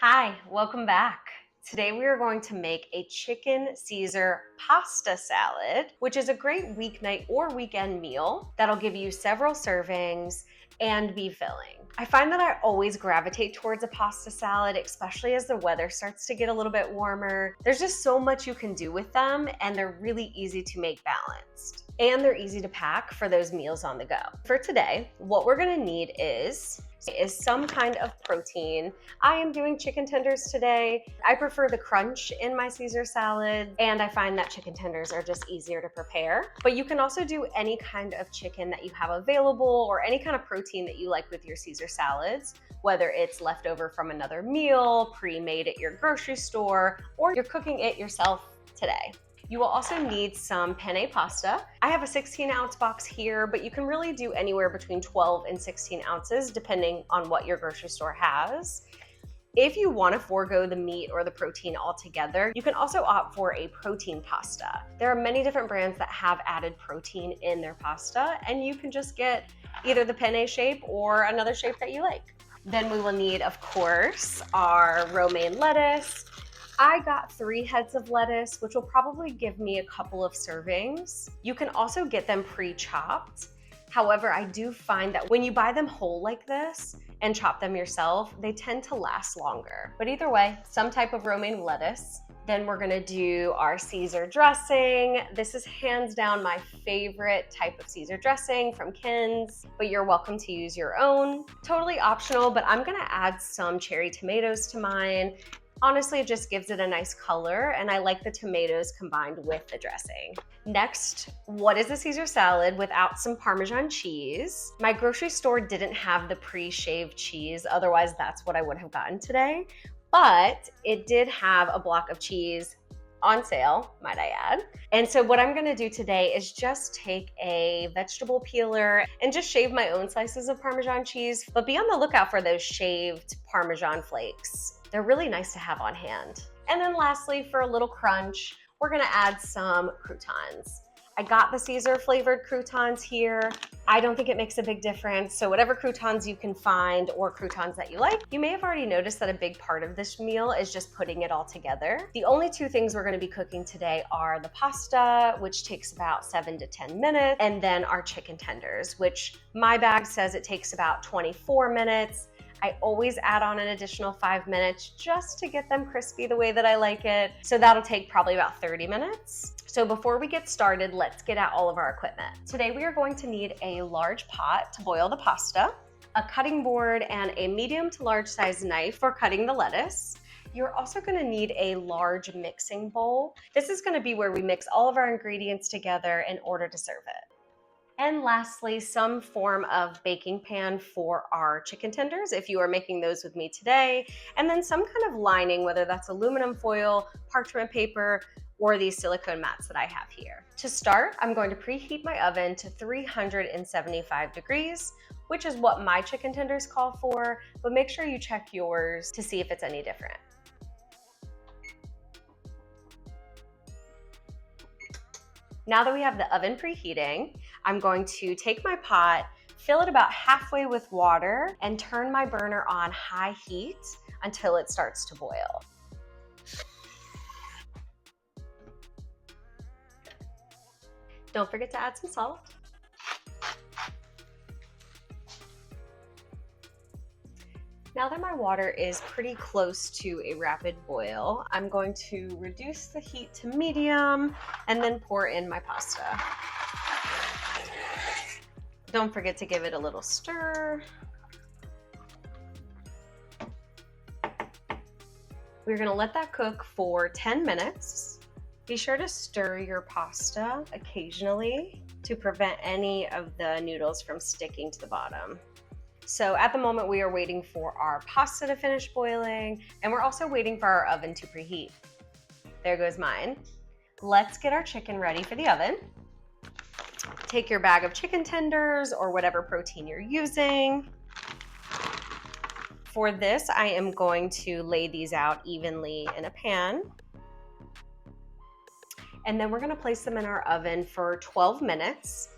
Hi, welcome back. Today we are going to make a chicken Caesar pasta salad, which is a great weeknight or weekend meal that'll give you several servings and be filling. I find that I always gravitate towards a pasta salad, especially as the weather starts to get a little bit warmer. There's just so much you can do with them, and they're really easy to make balanced. And they're easy to pack for those meals on the go. For today, what we're gonna need is some kind of protein. I am doing chicken tenders today. I prefer the crunch in my Caesar salad, and I find that chicken tenders are just easier to prepare. But you can also do any kind of chicken that you have available or any kind of protein that you like with your Caesar salads, whether it's leftover from another meal, pre-made at your grocery store, or you're cooking it yourself today. You will also need some penne pasta. I have a 16-ounce box here, but you can really do anywhere between 12 and 16 ounces depending on what your grocery store has. If you want to forego the meat or the protein altogether, you can also opt for a protein pasta. There are many different brands that have added protein in their pasta, and you can just get either the penne shape or another shape that you like. Then we will need, of course, our romaine lettuce. I got 3 heads of lettuce, which will probably give me a couple of servings. You can also get them pre-chopped. However, I do find that when you buy them whole like this and chop them yourself, they tend to last longer. But either way, some type of romaine lettuce. Then we're gonna do our Caesar dressing. This is hands down my favorite type of Caesar dressing from Ken's, but you're welcome to use your own. Totally optional, but I'm gonna add some cherry tomatoes to mine. Honestly, it just gives it a nice color, and I like the tomatoes combined with the dressing. Next, what is a Caesar salad without some Parmesan cheese? My grocery store didn't have the pre-shaved cheese, otherwise that's what I would have gotten today, but it did have a block of cheese on sale, might I add. And so what I'm gonna do today is just take a vegetable peeler and just shave my own slices of Parmesan cheese, but be on the lookout for those shaved Parmesan flakes. They're really nice to have on hand. And then lastly, for a little crunch, we're gonna add some croutons. I got the Caesar flavored croutons here. I don't think it makes a big difference. So whatever croutons you can find or croutons that you like. You may have already noticed that a big part of this meal is just putting it all together. The only 2 things we're gonna be cooking today are the pasta, which takes about 7 to 10 minutes, and then our chicken tenders, which my bag says it takes about 24 minutes. I always add on an additional 5 minutes just to get them crispy the way that I like it. So that'll take probably about 30 minutes. So before we get started, let's get out all of our equipment. Today we are going to need a large pot to boil the pasta, a cutting board, and a medium to large size knife for cutting the lettuce. You're also gonna need a large mixing bowl. This is gonna be where we mix all of our ingredients together in order to serve it. And lastly, some form of baking pan for our chicken tenders, if you are making those with me today. And then some kind of lining, whether that's aluminum foil, parchment paper, or these silicone mats that I have here. To start, I'm going to preheat my oven to 375 degrees, which is what my chicken tenders call for, but make sure you check yours to see if it's any different. Now that we have the oven preheating, I'm going to take my pot, fill it about halfway with water, and turn my burner on high heat until it starts to boil. Don't forget to add some salt. Now that my water is pretty close to a rapid boil, I'm going to reduce the heat to medium and then pour in my pasta. Don't forget to give it a little stir. We're gonna let that cook for 10 minutes. Be sure to stir your pasta occasionally to prevent any of the noodles from sticking to the bottom. So at the moment we are waiting for our pasta to finish boiling, and we're also waiting for our oven to preheat. There goes mine. Let's get our chicken ready for the oven. Take your bag of chicken tenders or whatever protein you're using. For this, I am going to lay these out evenly in a pan. And then we're gonna place them in our oven for 12 minutes.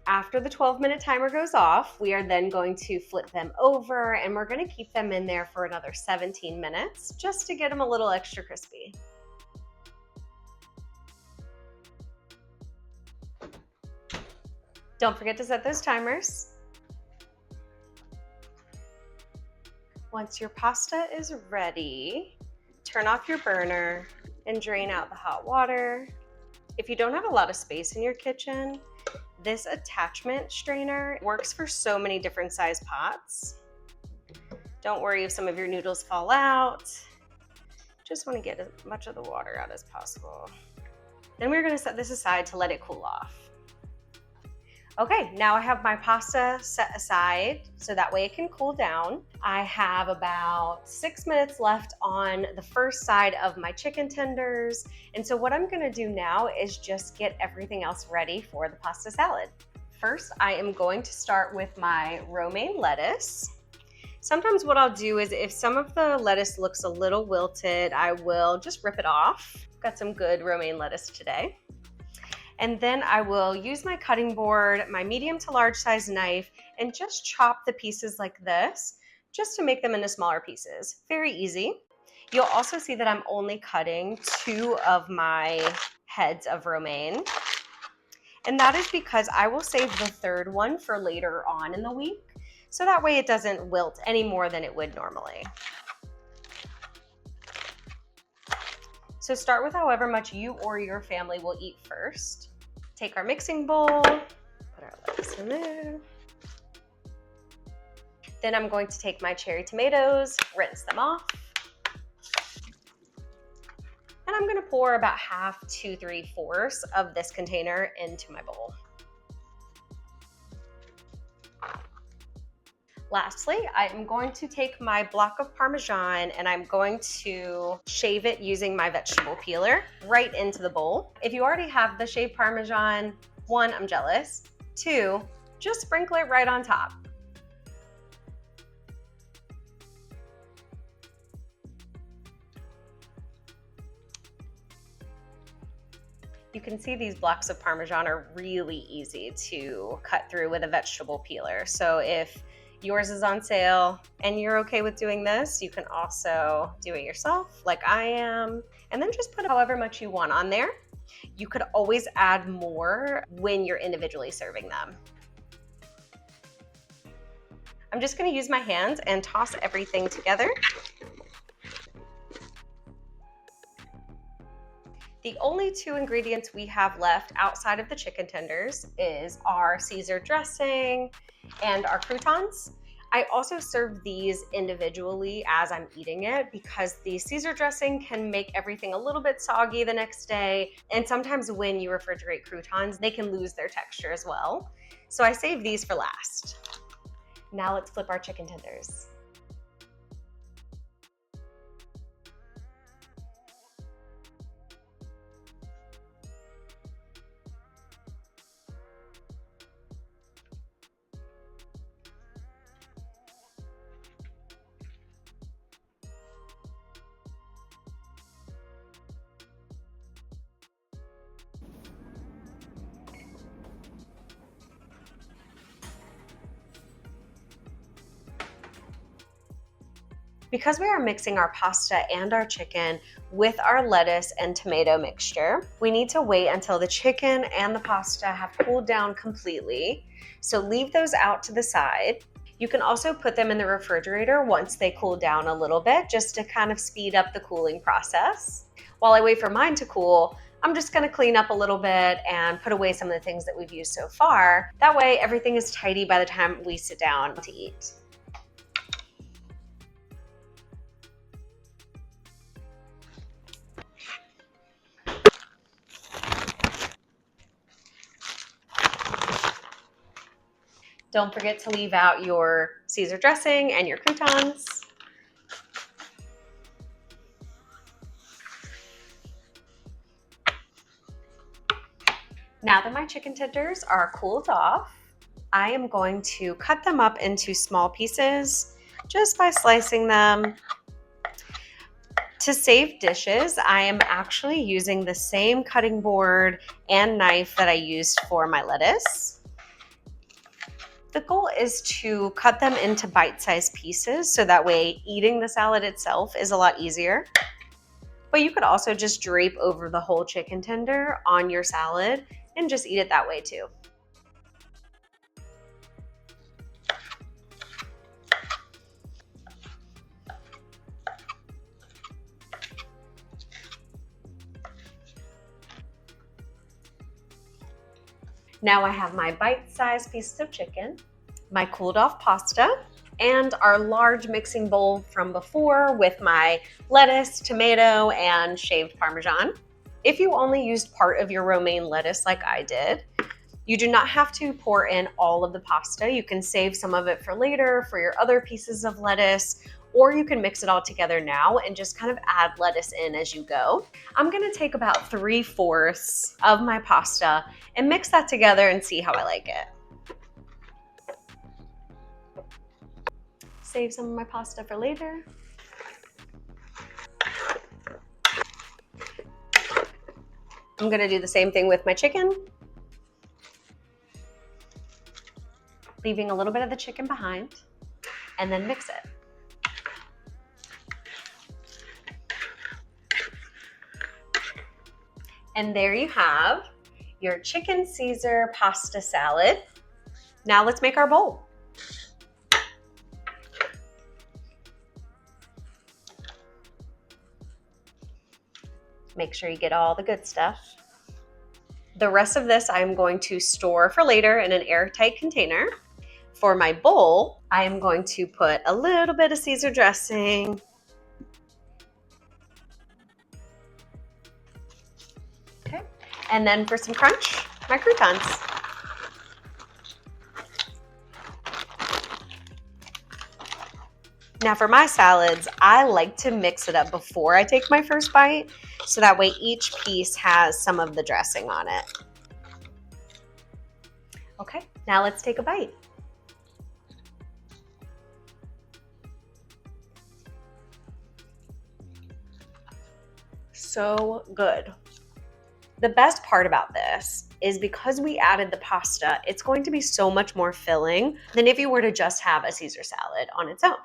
After the 12-minute timer goes off, we are then going to flip them over and we're going to keep them in there for another 17 minutes just to get them a little extra crispy. Don't forget to set those timers. Once your pasta is ready, turn off your burner and drain out the hot water. If you don't have a lot of space in your kitchen, this attachment strainer works for so many different size pots. Don't worry if some of your noodles fall out. Just want to get as much of the water out as possible. Then we're going to set this aside to let it cool off. Okay, now I have my pasta set aside so that way it can cool down. I have about 6 minutes left on the first side of my chicken tenders. And so what I'm gonna do now is just get everything else ready for the pasta salad. First, I am going to start with my romaine lettuce. Sometimes what I'll do is if some of the lettuce looks a little wilted, I will just rip it off. Got some good romaine lettuce today. And then I will use my cutting board, my medium to large size knife, and just chop the pieces like this, just to make them into smaller pieces. Very easy. You'll also see that I'm only cutting 2 of my heads of romaine. And that is because I will save the third one for later on in the week. So that way it doesn't wilt any more than it would normally. So start with however much you or your family will eat first. Take our mixing bowl, put our lettuce in there. Then I'm going to take my cherry tomatoes, rinse them off. And I'm gonna pour about half to 3/4 of this container into my bowl. Lastly, I'm going to take my block of Parmesan and I'm going to shave it using my vegetable peeler right into the bowl. If you already have the shaved Parmesan, 1, I'm jealous. 2, just sprinkle it right on top. You can see these blocks of Parmesan are really easy to cut through with a vegetable peeler. So if yours is on sale and you're okay with doing this, you can also do it yourself like I am. And then just put however much you want on there. You could always add more when you're individually serving them. I'm just gonna use my hands and toss everything together. The only 2 ingredients we have left outside of the chicken tenders is our Caesar dressing and our croutons. I also serve these individually as I'm eating it because the Caesar dressing can make everything a little bit soggy the next day. And sometimes when you refrigerate croutons, they can lose their texture as well. So I save these for last. Now let's flip our chicken tenders. Because we are mixing our pasta and our chicken with our lettuce and tomato mixture, we need to wait until the chicken and the pasta have cooled down completely. So leave those out to the side. You can also put them in the refrigerator once they cool down a little bit, just to kind of speed up the cooling process. While I wait for mine to cool, I'm just gonna clean up a little bit and put away some of the things that we've used so far. That way everything is tidy by the time we sit down to eat. Don't forget to leave out your Caesar dressing and your croutons. Now that my chicken tenders are cooled off, I am going to cut them up into small pieces just by slicing them. To save dishes, I am actually using the same cutting board and knife that I used for my lettuce. The goal is to cut them into bite-sized pieces so that way eating the salad itself is a lot easier. But you could also just drape over the whole chicken tender on your salad and just eat it that way too. Now I have my bite-sized pieces of chicken, my cooled off pasta, and our large mixing bowl from before with my lettuce, tomato, and shaved Parmesan. If you only used part of your romaine lettuce like I did, you do not have to pour in all of the pasta. You can save some of it for later for your other pieces of lettuce, or you can mix it all together now and just kind of add lettuce in as you go. I'm gonna take about 3/4 of my pasta and mix that together and see how I like it. Save some of my pasta for later. I'm gonna do the same thing with my chicken, leaving a little bit of the chicken behind, and then mix it. And there you have your chicken Caesar pasta salad. Now let's make our bowl. Make sure you get all the good stuff. The rest of this I'm going to store for later in an airtight container. For my bowl, I am going to put a little bit of Caesar dressing. Okay. And then for some crunch, my croutons. Now for my salads, I like to mix it up before I take my first bite, so that way each piece has some of the dressing on it. Okay, now let's take a bite. So good. The best part about this is because we added the pasta, it's going to be so much more filling than if you were to just have a Caesar salad on its own.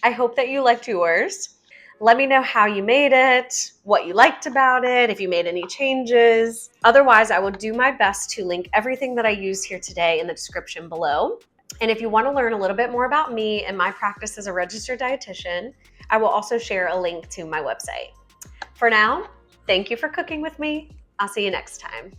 I hope that you liked yours. Let me know how you made it, what you liked about it, if you made any changes. Otherwise, I will do my best to link everything that I used here today in the description below. And if you want to learn a little bit more about me and my practice as a registered dietitian, I will also share a link to my website. For now, thank you for cooking with me. I'll see you next time.